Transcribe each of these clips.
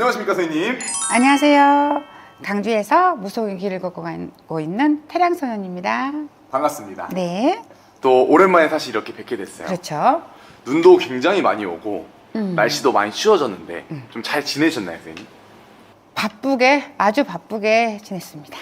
안녕하십니까 선생님. 안녕하세요. 강주에서 무속의 길을 걷고 있는 태량소년입니다. 반갑습니다. 네. 또 오랜만에 사실 이렇게 뵙게 됐어요. 그렇죠. 눈도 굉장히 많이 오고 날씨도 많이 추워졌는데 좀 잘 지내셨나요 선생님? 바쁘게, 아주 바쁘게 지냈습니다.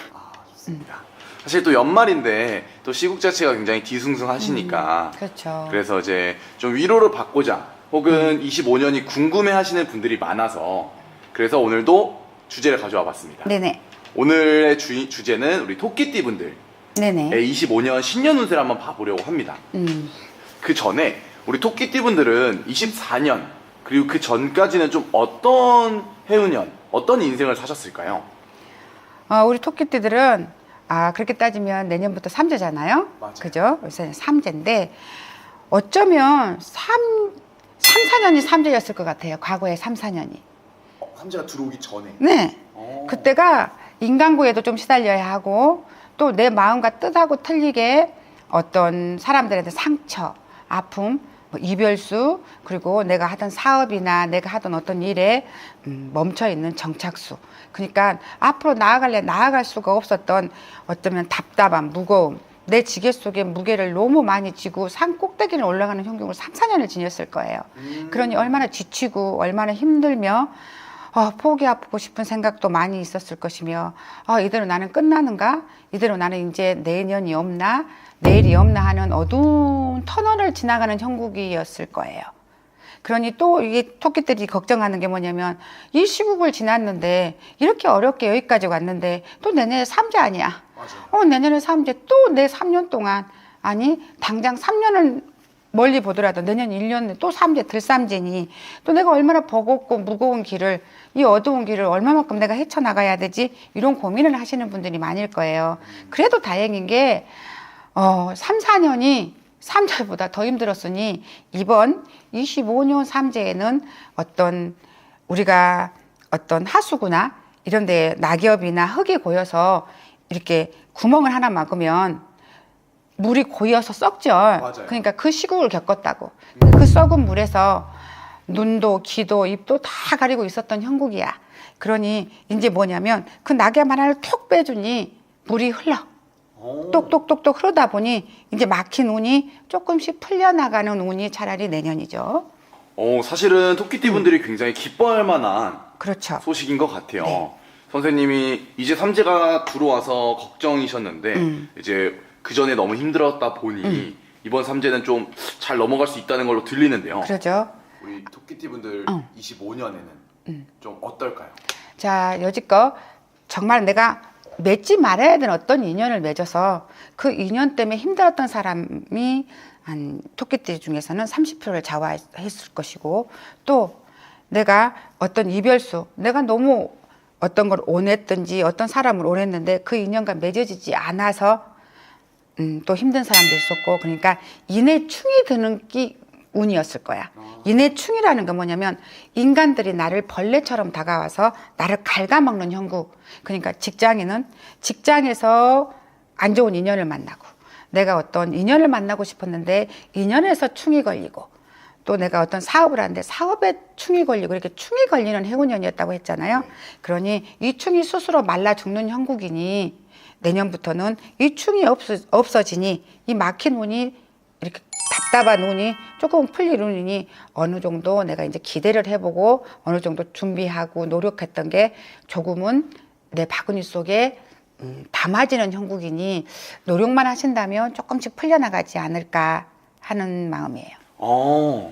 좋습니다. 사실 또 연말인데 또 시국 자체가 굉장히 뒤숭숭하시니까 그렇죠. 그래서 이제 좀 위로를 받고자 혹은 25년이 궁금해 하시는 분들이 많아서 그래서 오늘도 주제를 가져와 봤습니다. 네네. 오늘의 주제는 우리 토끼띠 분들의 네네. 25년 신년 운세를 한번 봐보려고 합니다. 그 전에 우리 토끼띠 분들은 24년 그리고 그 전까지는 좀 어떤 해운년, 어떤 인생을 사셨을까요? 우리 토끼띠들은 그렇게 따지면 내년부터 삼재잖아요. 맞아요. 그죠? 요새 삼재인데 어쩌면 3-4년이 삼재였을 것 같아요. 과거에 3-4년이. 삼재가 들어오기 전에. 네. 그때가 인간고에도 좀 시달려야 하고 또 내 마음과 뜻하고 틀리게 어떤 사람들한테 상처, 아픔, 이별수, 그리고 내가 하던 사업이나 내가 하던 어떤 일에 멈춰있는 정착수. 그러니까 앞으로 나아갈 수가 없었던 어쩌면 답답함, 무거움, 내 지게 속에 무게를 너무 많이 지고 산 꼭대기를 올라가는 형국을 3-4년을 지녔을 거예요. 그러니 얼마나 지치고 얼마나 힘들며 포기하고 싶은 생각도 많이 있었을 것이며 이대로 나는 끝나는가? 이대로 나는 이제 내년이 없나? 내일이 없나 하는 어두운 터널을 지나가는 형국이었을 거예요. 그러니 또 이 토끼들이 걱정하는 게 뭐냐면 이 시국을 지났는데 이렇게 어렵게 여기까지 왔는데 또 내년에 삼재 아니야. 맞아요. 내년에 삼재 또 내 3년 동안 아니 당장 3년을 멀리 보더라도 내년 1년에 또 삼재 들삼재니 또 내가 얼마나 버겁고 무거운 길을 이 어두운 길을 얼마만큼 내가 헤쳐나가야 되지 이런 고민을 하시는 분들이 많을 거예요. 그래도 다행인 게 3-4년이 삼재보다 더 힘들었으니 이번 25년 삼재에는 우리가 어떤 하수구나 이런 데 낙엽이나 흙이 고여서 이렇게 구멍을 하나 막으면 물이 고여서 썩죠. 맞아요. 그러니까 그 시국을 겪었다고. 그 썩은 물에서 눈도 귀도 입도 다 가리고 있었던 형국이야. 그러니 이제 뭐냐면 그 낙엽 하나를 톡 빼주니 물이 흘러. 똑똑똑똑 흐르다 보니 이제 막힌 운이 조금씩 풀려나가는 운이 차라리 내년이죠. 사실은 토끼띠 분들이 굉장히 기뻐할 만한 그렇죠. 소식인 것 같아요. 네. 선생님이 이제 삼재가 들어와서 걱정이셨는데 이제 그 전에 너무 힘들었다 보니 이번 삼재는 좀 잘 넘어갈 수 있다는 걸로 들리는데요. 그러죠. 우리 토끼띠 분들 25년에는 좀 어떨까요? 자, 여지껏 정말 내가 맺지 말아야 되는 어떤 인연을 맺어서 그 인연 때문에 힘들었던 사람이 한 토끼띠 중에서는 30%를 좌우했을 것이고 또 내가 어떤 이별수, 내가 너무 어떤 걸 원했든지 어떤 사람을 원했는데 그 인연과 맺어지지 않아서 또 힘든 사람도 있었고 그러니까 인해충이 드는 운이었을 거야. 인해충이라는 건 뭐냐면 인간들이 나를 벌레처럼 다가와서 나를 갉아먹는 형국. 그러니까 직장인은 직장에서 안 좋은 인연을 만나고 내가 어떤 인연을 만나고 싶었는데 인연에서 충이 걸리고 또 내가 어떤 사업을 하는데 사업에 충이 걸리고 이렇게 충이 걸리는 해운년이었다고 했잖아요. 그러니 이 충이 스스로 말라 죽는 형국이니 내년부터는 이 충이 없어지니 이 막힌 운이 이렇게 답답한 운이 조금 풀릴 운이니 어느 정도 내가 이제 기대를 해보고 어느 정도 준비하고 노력했던 게 조금은 내 바구니 속에 담아지는 형국이니 노력만 하신다면 조금씩 풀려나가지 않을까 하는 마음이에요.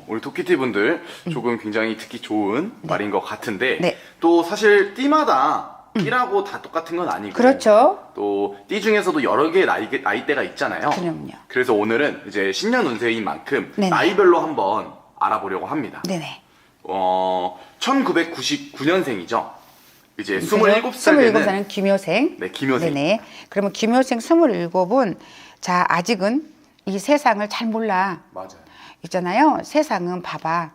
우리 토끼띠 분들 조금 굉장히 듣기 좋은 말인 것 같은데 네. 또 사실 띠마다 띠라고 다 똑같은 건 아니고 그렇죠. 또 띠 중에서도 여러 개의 나이대가 있잖아요. 그럼요. 그래서 오늘은 이제 신년 운세인 만큼 네네. 나이별로 한번 알아보려고 합니다. 네네. 1999년생이죠. 이제 27살 되는 27살은 김효생. 네, 김효생. 네네. 그러면 김효생 27은 자 아직은 이 세상을 잘 몰라. 맞아요. 있잖아요. 세상은 봐봐.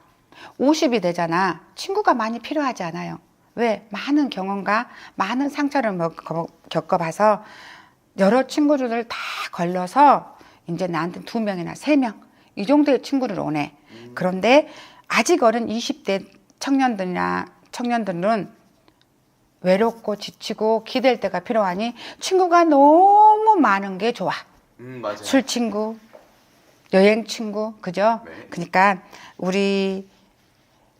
50이 되잖아. 친구가 많이 필요하지 않아요. 왜? 많은 경험과 많은 상처를 겪어봐서 여러 친구들을 다 걸러서 이제 나한테 2명이나 3명 이 정도의 친구를 원해. 그런데 아직 어린 20대 청년들은 외롭고 지치고 기댈 때가 필요하니 친구가 너무 많은 게 좋아. 맞아요. 술 친구, 여행 친구, 그죠? 네. 그러니까 우리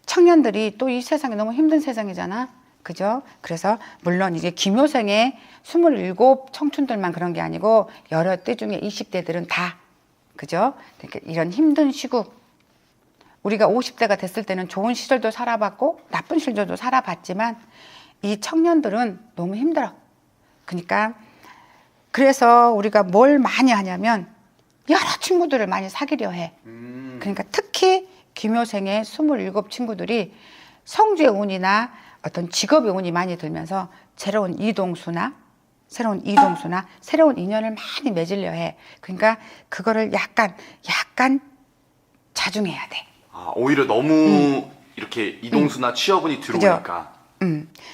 청년들이 또 이 세상이 너무 힘든 세상이잖아. 그죠? 그래서 물론 이게 김효생의 27 청춘들만 그런 게 아니고 여러 때 중에 20대들은 다 그죠? 그러니까 이런 힘든 시국 우리가 50대가 됐을 때는 좋은 시절도 살아봤고 나쁜 시절도 살아봤지만 이 청년들은 너무 힘들어. 그러니까 그래서 우리가 뭘 많이 하냐면 여러 친구들을 많이 사귀려 해. 그러니까 특히 김효생의 27 친구들이 성주의 운이나 어떤 직업의 운이 많이 들면서 새로운 이동수나 새로운 인연을 많이 맺으려 해. 그러니까 그거를 약간 자중해야 돼. 아, 오히려 너무 이렇게 이동수나 취업운이 들어오니까.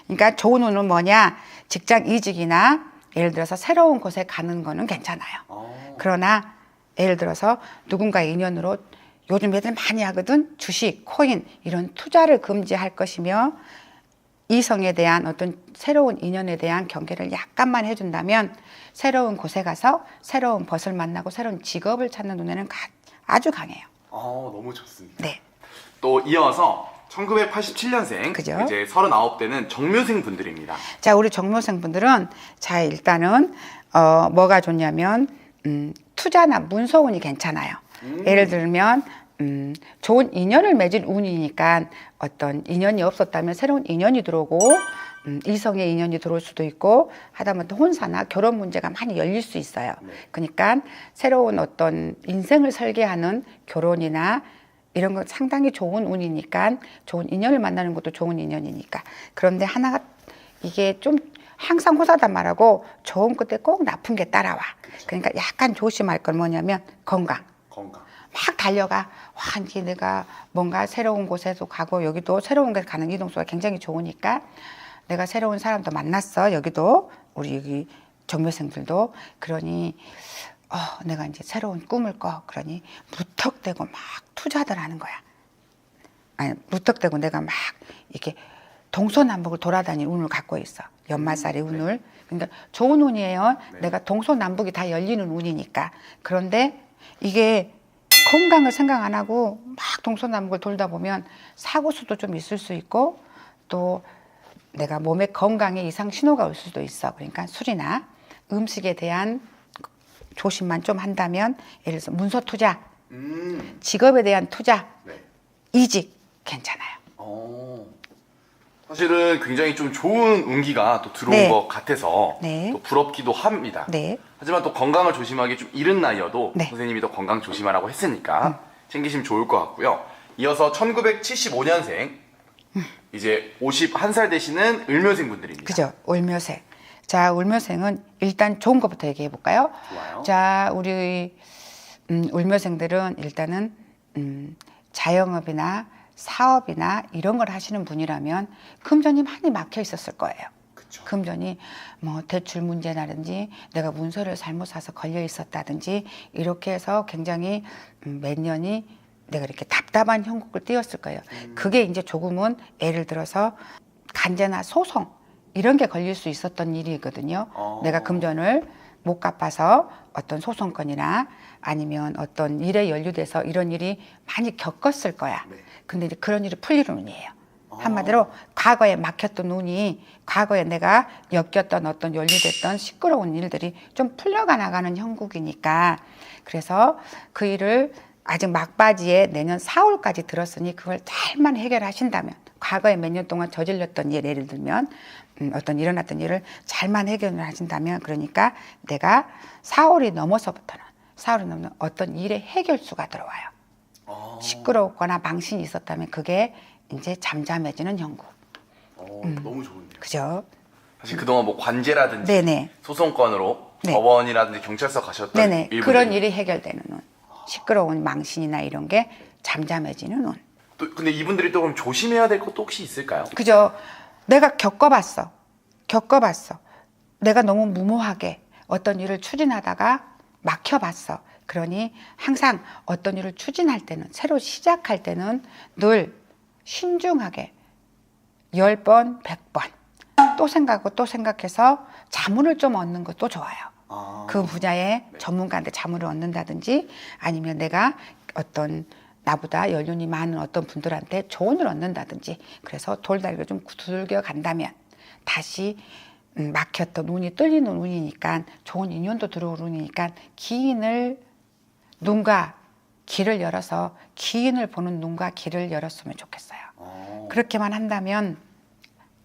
그러니까 좋은 운은 뭐냐? 직장 이직이나 예를 들어서 새로운 곳에 가는 거는 괜찮아요. 그러나 예를 들어서 누군가의 인연으로 요즘 애들 많이 하거든. 주식, 코인 이런 투자를 금지할 것이며 이성에 대한 어떤 새로운 인연에 대한 경계를 약간만 해준다면 새로운 곳에 가서 새로운 벗을 만나고 새로운 직업을 찾는 눈에는 아주 강해요. 너무 좋습니다. 네. 또 이어서 1987년생 그죠? 이제 39대는 정묘생 분들입니다. 자, 우리 정묘생 분들은 자 일단은 뭐가 좋냐면 투자나 문서운이 괜찮아요. 예를 들면 좋은 인연을 맺을 운이니까 어떤 인연이 없었다면 새로운 인연이 들어오고 이성의 인연이 들어올 수도 있고 하다못해 혼사나 결혼 문제가 많이 열릴 수 있어요. 그러니까 새로운 어떤 인생을 설계하는 결혼이나 이런 건 상당히 좋은 운이니까 좋은 인연을 만나는 것도 좋은 인연이니까. 그런데 하나가 이게 좀 항상 호사단 말하고 좋은 끝에 꼭 나쁜 게 따라와. 그러니까 약간 조심할 건 뭐냐면 건강. 막 달려가. 와, 이게 내가 뭔가 새로운 곳에도 가고 여기도 새로운 곳에 가는 이동수가 굉장히 좋으니까 내가 새로운 사람도 만났어. 여기도 우리 여기 정묘생들도 그러니 내가 이제 새로운 꿈을 꿔. 그러니 무턱대고 막 투자들 하는 거야. 아니, 무턱대고 내가 막 이렇게 동서남북을 돌아다니는 운을 갖고 있어. 연말살의 운을. 그러니까 좋은 운이에요. 내가 동서남북이 다 열리는 운이니까. 그런데 이게 건강을 생각 안 하고 막 동서남북을 돌다 보면 사고 수도 좀 있을 수 있고 또 내가 몸의 건강에 이상 신호가 올 수도 있어. 그러니까 술이나 음식에 대한 조심만 좀 한다면 예를 들어서 문서 투자, 직업에 대한 투자, 이직 괜찮아요. 사실은 굉장히 좀 좋은 운기가 또 들어온 것 같아서 또 부럽기도 합니다. 하지만 또 건강을 조심하기 좀 이른 나이여도 선생님이 더 건강 조심하라고 했으니까 챙기시면 좋을 것 같고요. 이어서 1975년생 이제 51살 되시는 을묘생 분들입니다. 그죠? 을묘생. 자, 을묘생은 일단 좋은 것부터 얘기해 볼까요? 좋아요. 자, 우리 을묘생들은 일단은 자영업이나 사업이나 이런 걸 하시는 분이라면 금전이 많이 막혀 있었을 거예요. 그쵸. 금전이 뭐 대출 문제라든지 내가 문서를 잘못 사서 걸려 있었다든지 이렇게 해서 굉장히 몇 년이 내가 이렇게 답답한 형국을 띄웠을 거예요. 그게 이제 조금은 예를 들어서 간제나 소송 이런 게 걸릴 수 있었던 일이거든요. 내가 금전을 못 갚아서 어떤 소송건이나 아니면 어떤 일에 연루돼서 이런 일이 많이 겪었을 거야. 근데 이제 그런 일이 풀릴 운이에요. 한마디로 과거에 막혔던 운이 과거에 내가 엮였던 어떤 연루됐던 시끄러운 일들이 좀 풀려가 나가는 형국이니까 그래서 그 일을 아직 막바지에 내년 4월까지 들었으니 그걸 잘만 해결하신다면 과거에 몇 년 동안 저질렀던 일 예를 들면 어떤 일어났던 일을 잘만 해결을 하신다면 그러니까 내가 4월이 넘어서부터는 4월이 넘는 어떤 일의 해결수가 들어와요. 시끄럽거나 망신이 있었다면 그게 이제 잠잠해지는 형국. 너무 좋은데요. 그죠? 사실 그동안 뭐 관제라든지 네네. 소송건으로 네. 법원이라든지 경찰서 가셨던 네네. 일분들이 그런 일이 해결되는 운. 시끄러운 망신이나 이런 게 잠잠해지는 운. 또 근데 이분들이 또 그럼 조심해야 될 것도 혹시 있을까요? 그죠? 내가 겪어봤어. 내가 너무 무모하게 어떤 일을 추진하다가 막혀봤어. 그러니 항상 어떤 일을 추진할 때는 새로 시작할 때는 늘 신중하게 10번, 100번 또 생각하고 또 생각해서 자문을 좀 얻는 것도 좋아요. 그 분야의 네. 전문가한테 자문을 얻는다든지 아니면 내가 어떤 나보다 연륜이 많은 어떤 분들한테 조언을 얻는다든지 그래서 돌다리를 좀 두들겨 간다면 다시 막혔던 운이 뚫리는 운이니까 좋은 인연도 들어올 운이니까 눈과 길을 열어서 기인을 보는 눈과 길을 열었으면 좋겠어요. 그렇게만 한다면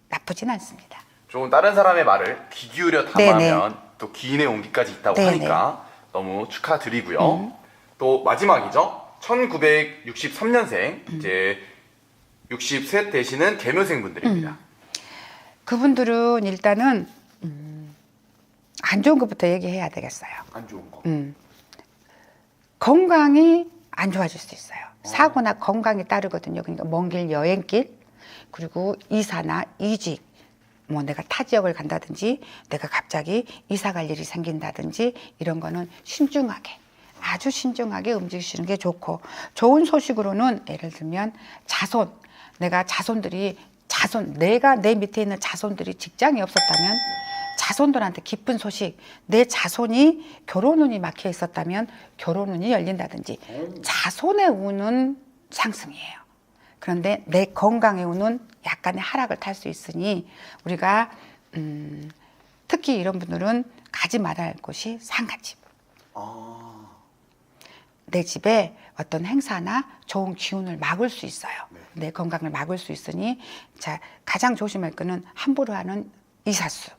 나쁘진 않습니다. 좀 다른 사람의 말을 귀 기울여 담으면 네네. 또 기인의 온기까지 있다고 네네. 하니까 너무 축하드리고요. 또 마지막이죠. 1963년생 이제 60세 되시는 개묘생 분들입니다. 그분들은 일단은 안 좋은 것부터 얘기해야 되겠어요. 안 좋은 거. 건강이 안 좋아질 수 있어요. 사고나 건강이 따르거든요. 그러니까 먼 길 여행길 그리고 이사나 이직 뭐 내가 타 지역을 간다든지 내가 갑자기 이사 갈 일이 생긴다든지 이런 거는 신중하게 아주 신중하게 움직이시는 게 좋고 좋은 소식으로는 예를 들면 내가 내 밑에 있는 자손들이 직장이 없었다면 자손들한테 기쁜 소식 내 자손이 결혼운이 막혀 있었다면 결혼운이 열린다든지 자손의 운은 상승이에요. 그런데 내 건강의 운은 약간의 하락을 탈 수 있으니 우리가 특히 이런 분들은 가지 말아야 할 곳이 상가집. 내 집에 어떤 행사나 좋은 기운을 막을 수 있어요. 내 건강을 막을 수 있으니 자 가장 조심할 거는 함부로 하는 이사수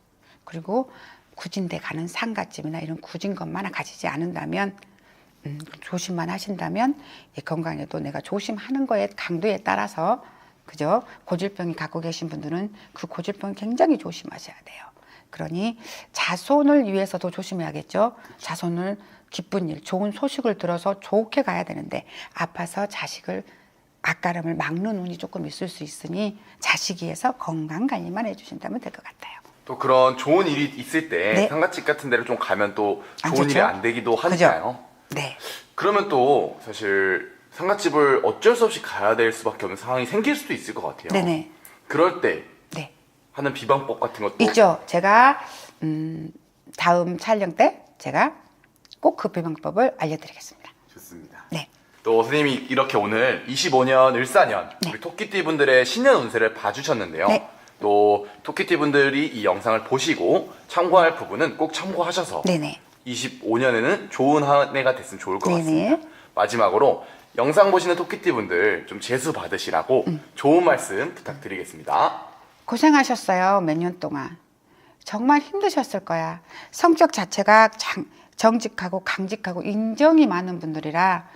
그리고 구진대 가는 상가집이나 이런 구진 것만 가지지 않는다면 조심만 하신다면 이 건강에도 내가 조심하는 거에 강도에 따라서 그죠? 고질병이 갖고 계신 분들은 그 고질병 굉장히 조심하셔야 돼요. 그러니 자손을 위해서도 조심해야겠죠. 자손을 기쁜 일, 좋은 소식을 들어서 좋게 가야 되는데 아파서 자식을 앞가름을 막는 운이 조금 있을 수 있으니 자식 위해서 건강 관리만 해주신다면 될 것 같아요. 또 그런 좋은 일이 있을 때 네. 상가집 같은 데를 좀 가면 또 안 좋은 좋죠? 일이 안 되기도 하니까요. 네. 그러면 또 사실 상가집을 어쩔 수 없이 가야 될 수밖에 없는 상황이 생길 수도 있을 것 같아요. 네네. 그럴 때 네. 하는 비방법 같은 것도 있죠. 제가 다음 촬영 때 제가 꼭 그 비방법을 알려드리겠습니다. 좋습니다. 네. 또 선생님이 이렇게 오늘 25년 을사년 네. 우리 토끼띠 분들의 신년 운세를 봐주셨는데요. 네. 또 토끼띠 분들이 이 영상을 보시고 참고할 부분은 꼭 참고하셔서 네네. 25년에는 좋은 한 해가 됐으면 좋을 것 네네. 같습니다. 마지막으로 영상 보시는 토끼띠 분들 좀 재수 받으시라고 좋은 말씀 부탁드리겠습니다. 고생하셨어요. 몇 년 동안. 정말 힘드셨을 거야. 성격 자체가 정직하고 강직하고 인정이 많은 분들이라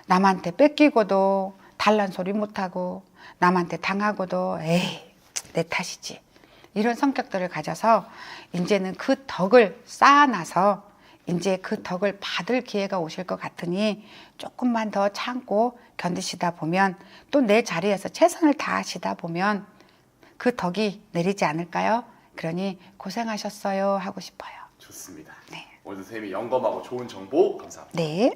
남한테 뺏기고도 달란 소리 못하고 남한테 당하고도 에이 내 탓이지. 이런 성격들을 가져서 이제는 그 덕을 쌓아놔서 이제 그 덕을 받을 기회가 오실 것 같으니 조금만 더 참고 견디시다 보면 또 내 자리에서 최선을 다하시다 보면 그 덕이 내리지 않을까요? 그러니 고생하셨어요 하고 싶어요. 좋습니다. 네. 오늘 선생님이 영검하고 좋은 정보 감사합니다. 네.